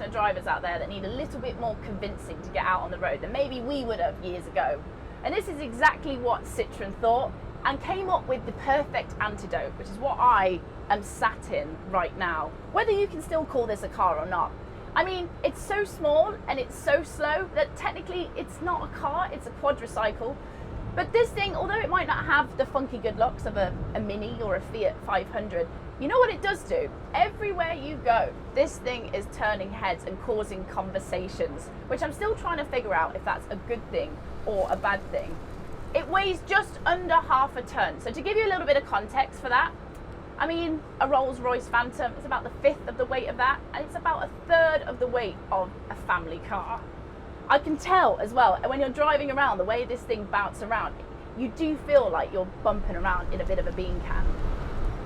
of drivers out there that need a little bit more convincing to get out on the road than maybe we would have years ago. And this is exactly what Citroën thought and came up with the perfect antidote, which is what I am sat in right now. Whether you can still call this a car or not. I mean, it's so small and it's so slow that technically it's not a car, it's a quadricycle. But this thing, although it might not have the funky good looks of a Mini or a Fiat 500, you know what it does do? Everywhere you go, this thing is turning heads and causing conversations, which I'm still trying to figure out if that's a good thing or a bad thing. It weighs just under half a ton. So to give you a little bit of context for that, I mean, a Rolls-Royce Phantom is about the fifth of the weight of that, and it's about a third of the weight of a family car. I can tell as well, when you're driving around, the way this thing bounces around, you do feel like you're bumping around in a bit of a bean can.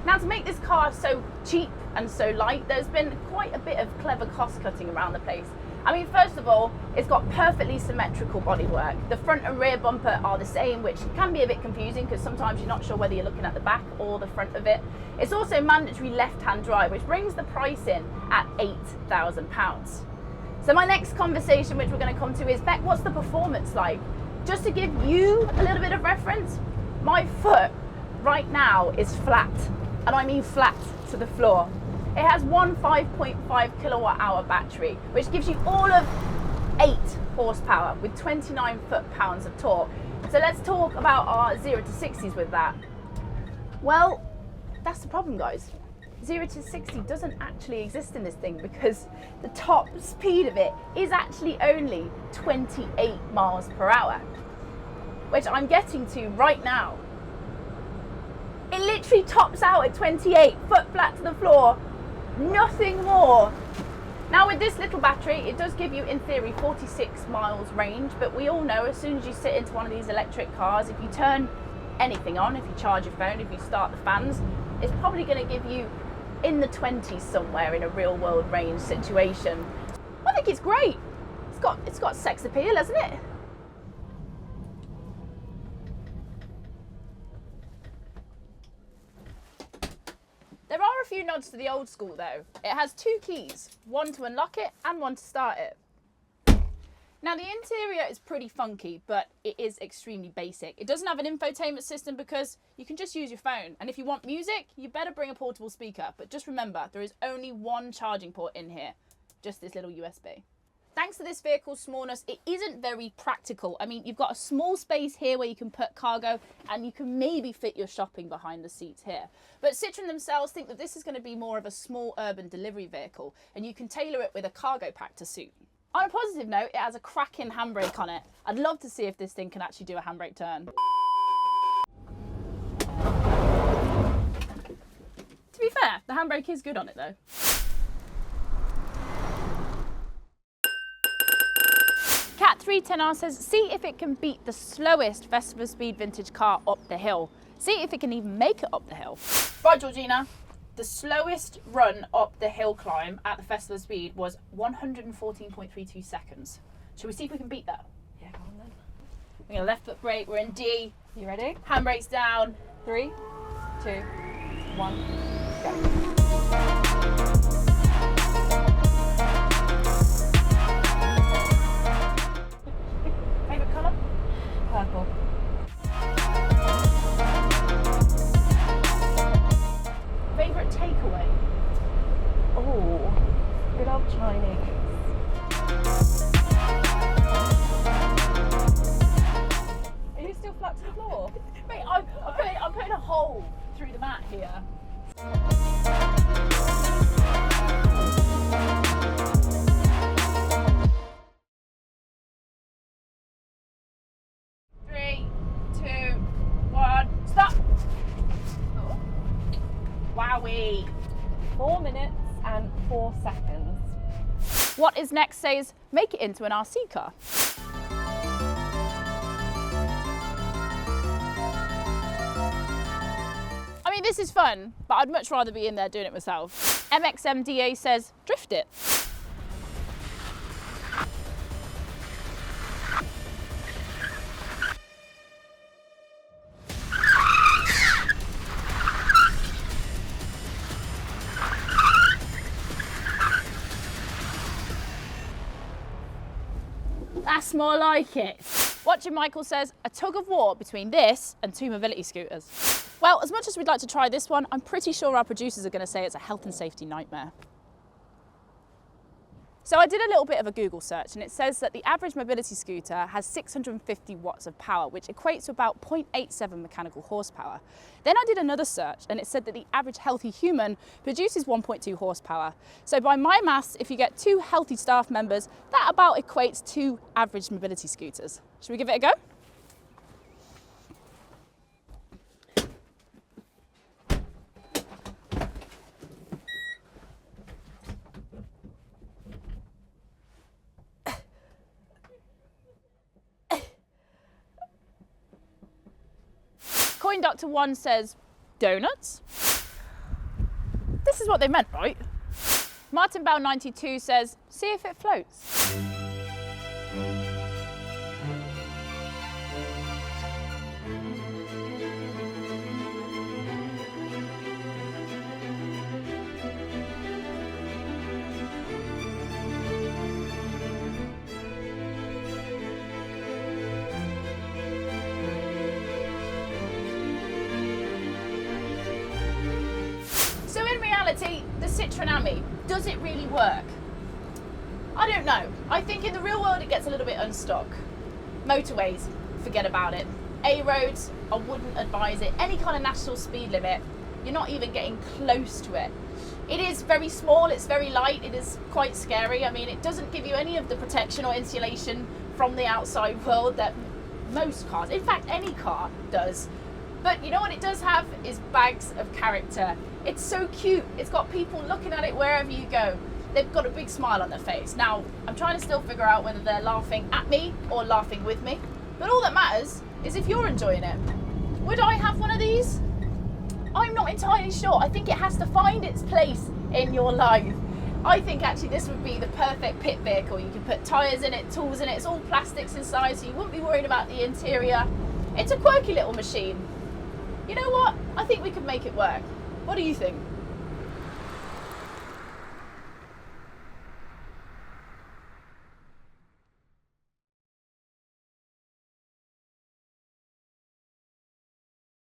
Now, to make this car so cheap and so light, there's been quite a bit of clever cost cutting around the place. I mean, first of all, it's got perfectly symmetrical bodywork. The front and rear bumper are the same, which can be a bit confusing because sometimes you're not sure whether you're looking at the back or the front of it. It's also mandatory left-hand drive, which brings the price in at £8,000. So my next conversation, which we're going to come to, is, Beck, what's the performance like? Just to give you a little bit of reference, my foot right now is flat, and I mean flat to the floor. It has one 5.5 kilowatt hour battery, which gives you all of 8 horsepower with 29 foot-pounds of torque. So let's talk about our 0 to 60s with that. Well, that's the problem, guys. 0 to 60 doesn't actually exist in this thing because the top speed of it is actually only 28 miles per hour, which I'm getting to right now. It literally tops out at 28, foot flat to the floor, nothing more. Now with this little battery, it does give you in theory 46 miles range, but we all know as soon as you sit into one of these electric cars, if you turn anything on, if you charge your phone, if you start the fans, it's probably going to give you in the 20s somewhere in a real world range situation. I think it's great. It's got sex appeal, hasn't it? There are a few nods to the old school though. It has 2 keys, one to unlock it and one to start it. Now the interior is pretty funky, but it is extremely basic. It doesn't have an infotainment system because you can just use your phone. And if you want music, you better bring a portable speaker. But just remember, there is only one charging port in here, just this little USB. Thanks to this vehicle's smallness, it isn't very practical. I mean, you've got a small space here where you can put cargo and you can maybe fit your shopping behind the seats here. But Citroën themselves think that this is going to be more of a small urban delivery vehicle and you can tailor it with a cargo pack to suit. On a positive note, it has a cracking handbrake on it. I'd love to see if this thing can actually do a handbrake turn. To be fair, the handbrake is good on it though. Cat310R says, see if it can beat the slowest festival speed vintage car up the hill. See if it can even make it up the hill. Right, Georgina. The slowest run up the hill climb at the festival speed was 114.32 seconds. Shall we see if we can beat that? Yeah, go on then. We're going to left foot brake, we're in D. You ready? Handbrake's down. 3, 2, 1, go. Favourite colour? Purple. Favourite takeaway? Oh, good old Chinese. Are you still flat to the floor? Mate, I'm putting a hole through the mat here. Three, two, one, stop! Oh. Wowee. 4 minutes and 4 seconds. What is next says, make it into an RC car. I mean, this is fun, but I'd much rather be in there doing it myself. MXMDA says, drift it. That's more like it. Watching Michael says, a tug of war between this and 2 mobility scooters. Well, as much as we'd like to try this one, I'm pretty sure our producers are going to say it's a health and safety nightmare. So I did a little bit of a Google search, and it says that the average mobility scooter has 650 watts of power, which equates to about 0.87 mechanical horsepower. Then I did another search, and it said that the average healthy human produces 1.2 horsepower. So by my maths, if you get 2 healthy staff members, that about equates to average mobility scooters. Should we give it a go? Coin Doctor 1 says, donuts? This is what they meant, right? Martin Bell 92 says, see if it floats. So in reality, the Citroen Ami, does it really work? I don't know. I think in the real world it gets a little bit unstuck. Motorways, forget about it. A roads, I wouldn't advise it. Any kind of national speed limit, you're not even getting close to it. It is very small, it's very light, it is quite scary. I mean, it doesn't give you any of the protection or insulation from the outside world that most cars, in fact any car does. But you know what it does have is bags of character. It's so cute. It's got people looking at it wherever you go. They've got a big smile on their face. Now, I'm trying to still figure out whether they're laughing at me or laughing with me. But all that matters is if you're enjoying it. Would I have one of these? I'm not entirely sure. I think it has to find its place in your life. I think actually this would be the perfect pit vehicle. You can put tyres in it, tools in it. It's all plastics inside, so you wouldn't be worried about the interior. It's a quirky little machine. You know what? I think we could make it work. What do you think?